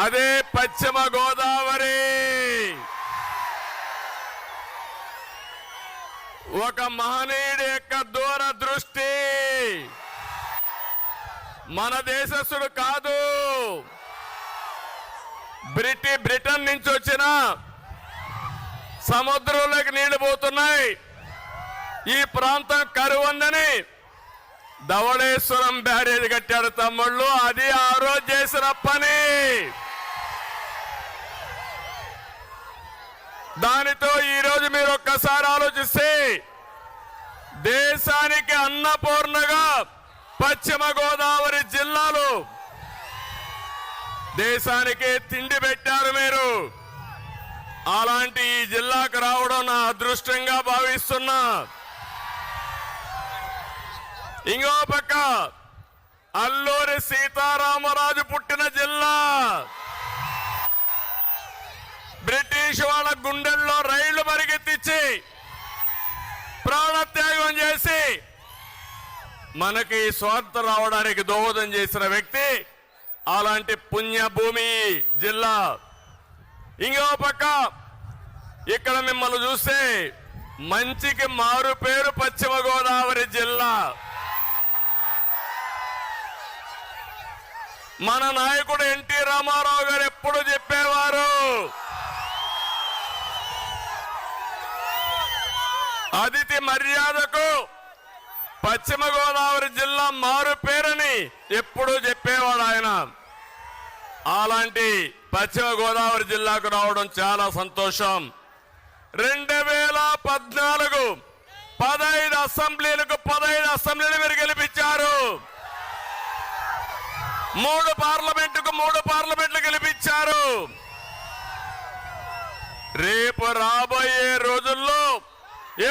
అదే పశ్చిమ గోదావరి. ఒక మహనీయుడి యొక్క దూరదృష్టి. మన దేశస్థుడు కాదు, బ్రిటన్ నుంచి వచ్చిన సముద్రంలోకి నీళ్లు పోతున్నాయి. ఈ ప్రాంతం కరువుందని ధవళేశ్వరం బ్యారేజ్ కట్టాడు తమ్ముళ్ళు. అది ఆ రోజు చేసిన పని. దానితో ఈరోజు మీరు ఒక్కసారి ఆలోచిస్తే దేశానికి అన్నపూర్ణగా పశ్చిమ గోదావరి జిల్లాలు దేశానికి తిండి పెట్టారు మీరు. అలాంటి ఈ జిల్లాకు రావడం నా అదృష్టంగా భావిస్తున్నా. ఇంకో పక్క అల్లూరి సీతారామరాజు పుట్టిన జిల్లా. బ్రిటిష్ వాళ్ళ గుండెల్లో రైళ్లు పరిగెత్తించి ప్రాణత్యాగం చేసి మనకి స్వాతంత్రం రావడానికి దోహదం చేసిన వ్యక్తి. అలాంటి పుణ్యభూమి జిల్లా. ఇంకో పక్క ఇక్కడ మిమ్మల్ని చూస్తే మంచికి మారు పేరు పశ్చిమ గోదావరి జిల్లా. మన నాయకుడు ఎన్టీ రామారావు గారు ఎప్పుడు చెప్పేవారు, అతిథి మర్యాదకు పశ్చిమ గోదావరి జిల్లా మారు పేరని ఎప్పుడూ చెప్పేవాడు ఆయన. అలాంటి పశ్చిమ గోదావరి జిల్లాకు రావడం చాలా సంతోషం. 2014 15 అసెంబ్లీలకు 15 అసెంబ్లీలు మీరు గెలిపించారు. 3 పార్లమెంటుకు 3 పార్లమెంట్లు గెలిపించారు. రేపు రాబోయే రోజుల్లో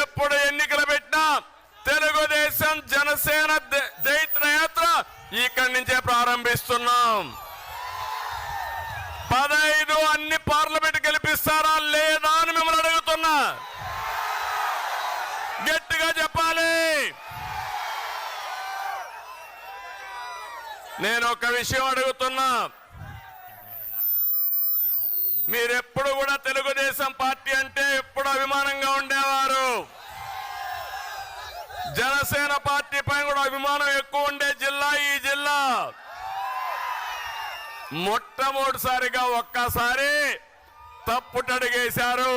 ఎప్పుడు ఎన్నికలు పెట్టినా తెలుగుదేశం జనసేన జైత్రయాత్ర ఇక్కడి నుంచే ప్రారంభిస్తున్నాం. 15 అన్ని పార్లమెంట్ గెలిపిస్తారా లేదా అని మిమ్మల్ని అడుగుతున్నా. గట్టిగా చెప్పాలి. నేను ఒక విషయం అడుగుతున్నా. మీరెప్పుడు కూడా తెలుగుదేశం పార్టీ అంటే ఎప్పుడు అభిమానంగా ఉండేవారు. జనసేన పార్టీ పైన కూడా అభిమానం ఎక్కువ ఉండే జిల్లా ఈ జిల్లా. మొట్టమొదటిసారిగా ఒక్కసారి తప్పుటడుగేశారు.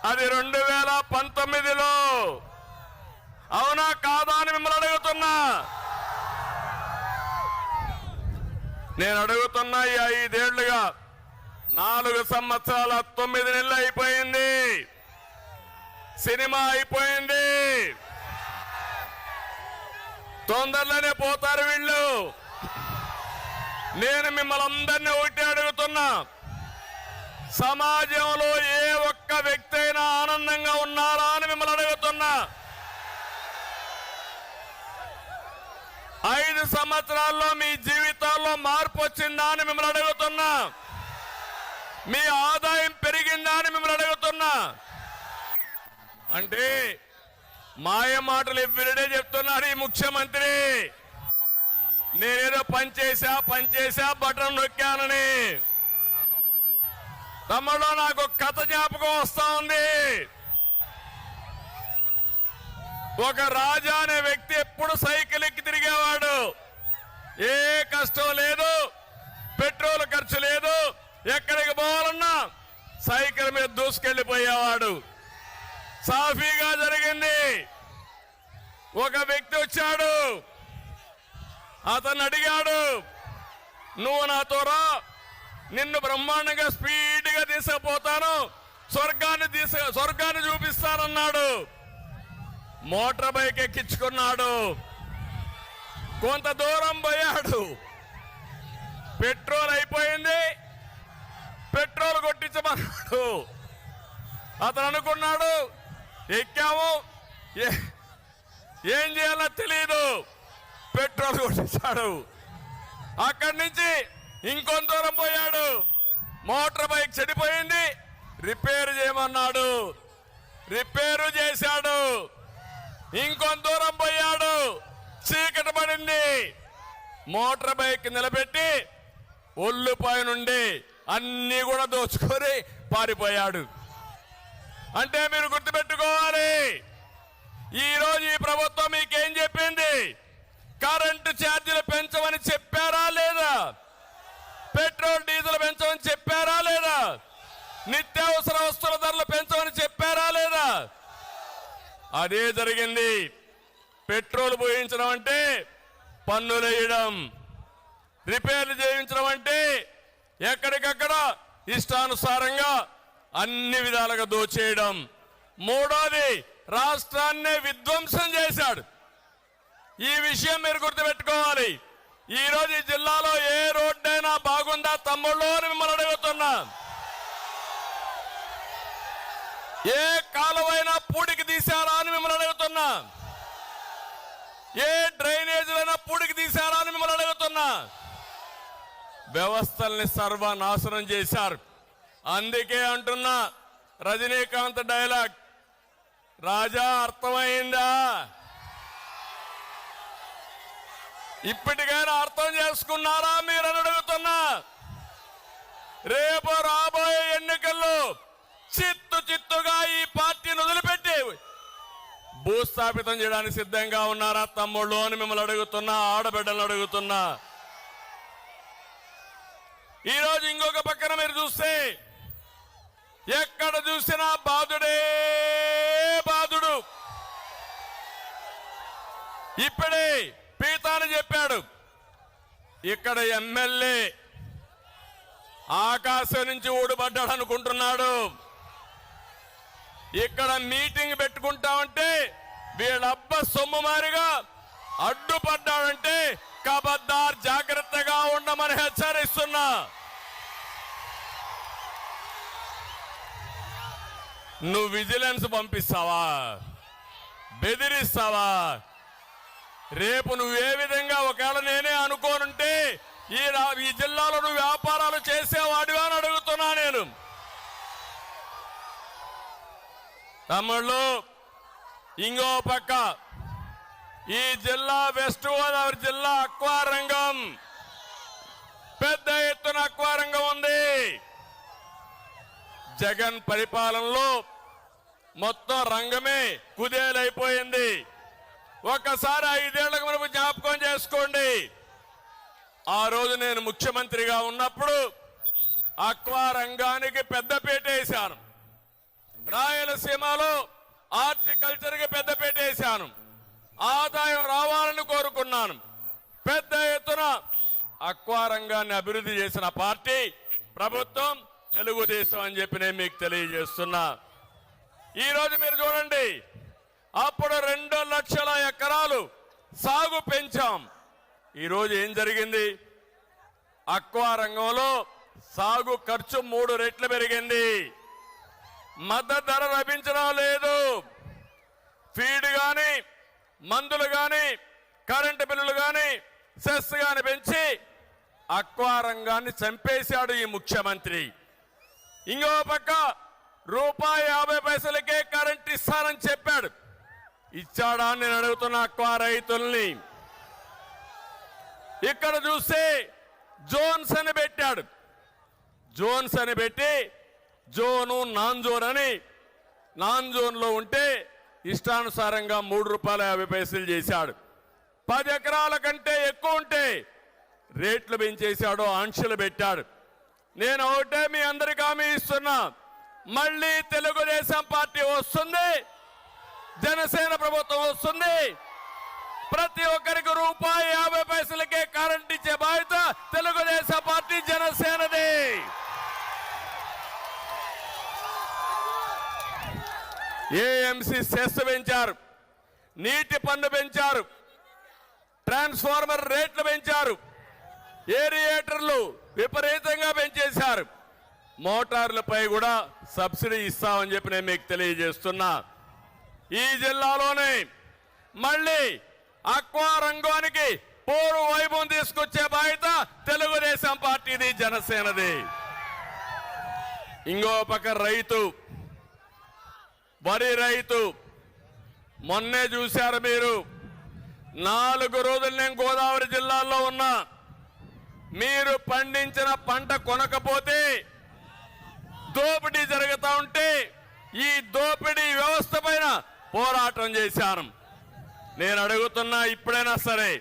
అది 2019లో. అవునా కాదా అని మిమ్మల్ని అడుగుతున్నా. నేను అడుగుతున్నా, ఈ 5 ఏళ్లుగా 4 సంవత్సరాల 9 నెలలు అయిపోయింది. సినిమా అయిపోయింది. తొందరలోనే పోతారు వీళ్ళు. నేను మిమ్మల్ని అందరినీ ఒకటి అడుగుతున్నా, సమాజంలో ఏ ఒక్క వ్యక్తి అయినా ఆనందంగా ఉన్నారా అని మిమ్మల్ని అడుగుతున్నా. 5 సంవత్సరాల్లో మీ జీవితాల్లో మార్పు వచ్చిందా అని మిమ్మల్ని అడుగుతున్నా. మీ ఆదాయం పెరిగిందా అని మిమ్మల్ని అడుగుతున్నా. అంటే మాయ మాటలు ఎవ్రీడే చెప్తున్నారు ఈ ముఖ్యమంత్రి. నేనేదో పనిచేసా బటన్ నొక్కానని. తమ్ముడు, నాకు కథ జ్ఞాపకం వస్తా ఉంది. ఒక రాజా అనే వ్యక్తి ఎప్పుడు సైకిల్ ఎక్కి తిరిగేవాడు. ఏ కష్టం లేదు, పెట్రోల్ ఖర్చు లేదు. ఎక్కడికి పోవాలన్నా సైకిల్ మీద దూసుకెళ్లిపోయేవాడు. సాఫీగా జరిగింది. ఒక వ్యక్తి వచ్చాడు. అతను అడిగాడు, నువ్వు నాతో రా, నిన్ను బ్రహ్మాండంగా స్పీడ్గా తీసుకుపోతాను, స్వర్గాన్ని చూపిస్తానన్నాడు. Motor bike ఎక్కించుకున్నాడు. కొంత దూరం పోయాడు. పెట్రోల్ అయిపోయింది. పెట్రోల్ కొట్టించమన్నాడు. అతను అనుకున్నాడు, ఎక్కాము, ఏం చేయాలో తెలియదు. పెట్రోల్ కొట్టించాడు. అక్కడి నుంచి ఇంకొంత దూరం పోయాడు. మోటార్ బైక్ చెడిపోయింది, రిపేర్ చేయమన్నాడు. రిపేరు చేశాడు. ఇంకొంత దూరం పోయాడు. చీకటి పడింది. మోటార్ బైక్ నిలబెట్టి ఒళ్ళుపాయ నుండి అన్ని కూడా దోచుకొని పారిపోయాడు. అంటే మీరు గుర్తుపెట్టుకోవాలి, ఈరోజు ఈ ప్రభుత్వం మీకేం చెప్పింది? కరెంటు ఛార్జీలు పెంచమని చెప్పారా లేదా? పెట్రోల్ డీజిల్ పెంచమని చెప్పారా లేదా? నిత్యావసర వస్తువుల ధరలు పెంచమని చెప్పారా లేదా? అదే జరిగింది. పెట్రోల్ పోయించడం అంటే పన్నులు వేయడం, రిపేర్లు చేయించడం అంటే ఎక్కడికక్కడ ఇష్టానుసారంగా అన్ని విధాలుగా దోచేయడం. మూడోది, రాష్ట్రాన్నే విధ్వంసం చేశాడు. ఈ విషయం మీరు గుర్తుపెట్టుకోవాలి. ఈ రోజు ఈ జిల్లాలో ఏ రోడ్డైనా బాగుందా తమ్ముళ్ళు అని మిమ్మల్ని అడుగుతున్నా. ఏ కాలువైనా పూడికి తీశారా అని మిమ్మల్ని అడుగుతున్నా. ఏ డ్రైనేజీలైనా పూడికి తీశారా అని మిమ్మల్ని అడుగుతున్నా. వ్యవస్థల్ని సర్వనాశనం చేశారు. అందుకే అంటున్నా, రజనీకాంత్ డైలాగ్, రాజా అర్థమైందా? ఇప్పటికైనా అర్థం చేసుకున్నారా మీరు అని అడుగుతున్నా. రేపు రాబోయే ఎన్నికల్లో చిత్తుగా ఈ పార్టీని వదిలిపెట్టి భూస్థాపితం చేయడానికి సిద్ధంగా ఉన్నారా తమ్ముళ్ళు అని మిమ్మల్ని అడుగుతున్నా, ఆడబిడ్డలను అడుగుతున్నా. ఈరోజు ఇంకొక పక్కన మీరు చూస్తే ఎక్కడ చూసినా బాధుడే బాధుడు. ఇప్పుడే పీతాని చెప్పాడు, ఇక్కడ ఎమ్మెల్యే ఆకాశం నుంచి ఊడిపడ్డాడు అనుకుంటున్నాడు. ఇక్కడ మీటింగ్ పెట్టుకుంటామంటే వీళ్ళబ్బ సొమ్ము మారిగా అడ్డుపడ్డాడంటే కబద్దార్, జాగ్రత్తగా ఉండమని హెచ్చరిస్తున్నా. నువ్వు విజిలెన్స్ పంపిస్తావా? బెదిరిస్తావా? రేపు నువ్వే విధంగా ఒకవేళ నేనే అనుకోనుంటే ఈ జిల్లాలో నువ్వు వ్యాపారాలు చేసేవాడివా అని అడుగుతున్నా నేను. తమ్ముళ్ళు, ఇంకో పక్క ఈ జిల్లా వెస్ట్ గోదావరి జిల్లా అక్వా రంగం, పెద్ద ఎత్తున అక్వా రంగం ఉంది. జగన్ పరిపాలనలో మొత్తం రంగమే కుదేలైపోయింది. ఒక్కసారి 5 ఏళ్లకు మనకు జ్ఞాపకం చేసుకోండి. ఆ రోజు నేను ముఖ్యమంత్రిగా ఉన్నప్పుడు అక్వా రంగానికి పెద్దపీట వేశాను. రాయలసీమలో హార్టికల్చర్ కి పెద్దపీట వేశాను. ఆదాయం రావాలని కోరుకున్నాను. పెద్ద ఎత్తున అక్వా రంగాన్ని అభివృద్ధి చేసిన పార్టీ ప్రభుత్వం తెలుగుదేశం అని చెప్పి నేను మీకు తెలియజేస్తున్నా. ఈ రోజు మీరు చూడండి, అప్పుడు 2 లక్షల ఎకరాలు సాగు పెంచాం. ఈరోజు ఏం జరిగింది? అక్వా రంగంలో సాగు ఖర్చు 3 రెట్లు పెరిగింది. మద్దతు ధర లభించడం లేదు. ఫీడ్ గాని, మందులు గాని, కరెంటు బిల్లులు గాని, సెస్ గాని పెంచి అక్వా రంగాన్ని చంపేశాడు ఈ ముఖ్యమంత్రి. ఇంకో పక్క ₹1.50కే కరెంట్ ఇస్తానని చెప్పాడు. ఇచ్చాడా అని నేను అడుగుతున్న అక్వా రైతుల్ని. ఇక్కడ చూస్తే జోన్స్ అని పెట్టాడు. జోన్స్ అని పెట్టి జోను, నాన్ జోన్ అని, నాన్ జోన్ లో ఉంటే ఇష్టానుసారంగా ₹3.50 చేశాడు. 10 ఎకరాల కంటే ఎక్కువ ఉంటే రేట్లు పెంచేశాడు, ఆంక్షలు పెట్టాడు. నేను ఒకటే మీ అందరికీ హామీ ఇస్తున్నా, మళ్ళీ తెలుగుదేశం పార్టీ వస్తుంది, జనసేన ప్రభుత్వం వస్తుంది. ప్రతి ఒక్కరికి ₹1.50కే కరెంట్ ఇచ్చే బాధ్యత తెలుగుదేశం పార్టీ, జనసేనది. ఏఎంసీ సెస్ పెంచారు, నీటి పన్ను పెంచారు, ట్రాన్స్ఫార్మర్ రేట్లు పెంచారు, ఏరియేటర్లు విపరీతంగా పెంచేశారు. మోటార్లపై కూడా సబ్సిడీ ఇస్తామని చెప్పి నేను మీకు తెలియజేస్తున్నా. ఈ జిల్లాలోనే మళ్ళీ అక్వా రంగానికి పూర్వ వైభవం తీసుకొచ్చే బాధ్యత తెలుగుదేశం పార్టీది, జనసేనది. ఇంకో పక్క రైతు, వరి రైతు. మొన్నే చూశారు మీరు, 4 రోజులు నేను గోదావరి జిల్లాలో ఉన్నా. మీరు పండించిన పంట కొనకపోతే దోపిడీ జరుగుతూ ఉంటే ఈ దోపిడీ వ్యవస్థ పైన పోరాటం చేశాను. నేను అడుగుతున్నా, ఇప్పుడైనా సరే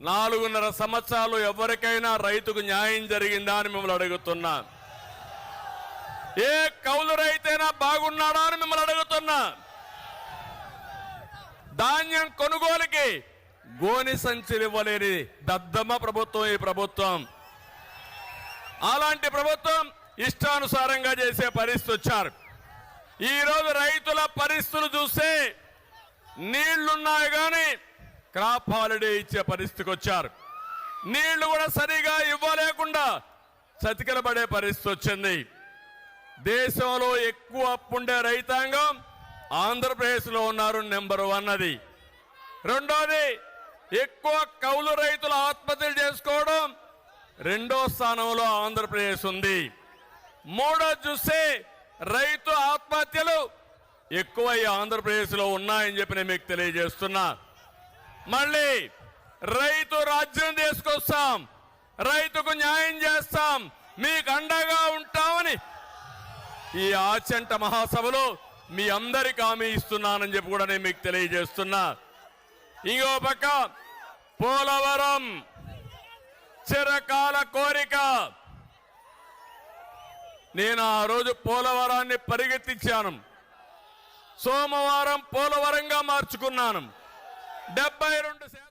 4.5 సంవత్సరాలు ఎవరికైనా రైతుకు న్యాయం జరిగిందా అని మిమ్మల్ని అడుగుతున్నా. ఏ కౌలు రైతైనా బాగున్నాడా అని మిమ్మల్ని అడుగుతున్నా. ధాన్యం కొనుగోలుకి గోని సంచులు ఇవ్వలేని దద్దమ్మ ప్రభుత్వం ఈ ప్రభుత్వం. అలాంటి ప్రభుత్వం ఇష్టానుసారంగా చేసే పరిస్థితి వచ్చారు. ఈరోజు రైతుల పరిస్థితులు చూస్తే నీళ్లున్నాయి కానీ క్రాప్ హాలిడే ఇచ్చే పరిస్థితికి వచ్చారు. నీళ్లు కూడా సరిగా ఇవ్వలేకుండా చతికిలబడే పరిస్థితి వచ్చింది. దేశంలో ఎక్కువ అప్పుండే రైతాంగం ఆంధ్రప్రదేశ్లో ఉన్నారు, నెంబర్ 1 అది. రెండోది, ఎక్కువ కౌలు రైతులు ఆత్మహత్యలు చేసుకోవడం 2వ స్థానంలో ఆంధ్రప్రదేశ్ ఉంది. మూడోది చూస్తే రైతు ఆత్మహత్యలు ఎక్కువ ఆంధ్రప్రదేశ్లో ఉన్నాయని చెప్పి నేను మీకు తెలియజేస్తున్నా. మళ్ళీ రైతు రాజ్యం తీసుకొస్తాం, రైతుకు న్యాయం చేస్తాం, మీకు అండగా ఉంటామని ఈ ఆచంట మహాసభలో మీ అందరికి హామీ ఇస్తున్నానని చెప్పి కూడా నేను మీకు తెలియజేస్తున్నా. ఇంకో పక్క పోలవరం చిరకాల కోరిక. నేను ఆ రోజు పోలవరాన్ని పరిగెత్తించాను. సోమవారం పోలవరంగా మార్చుకున్నాను. 72%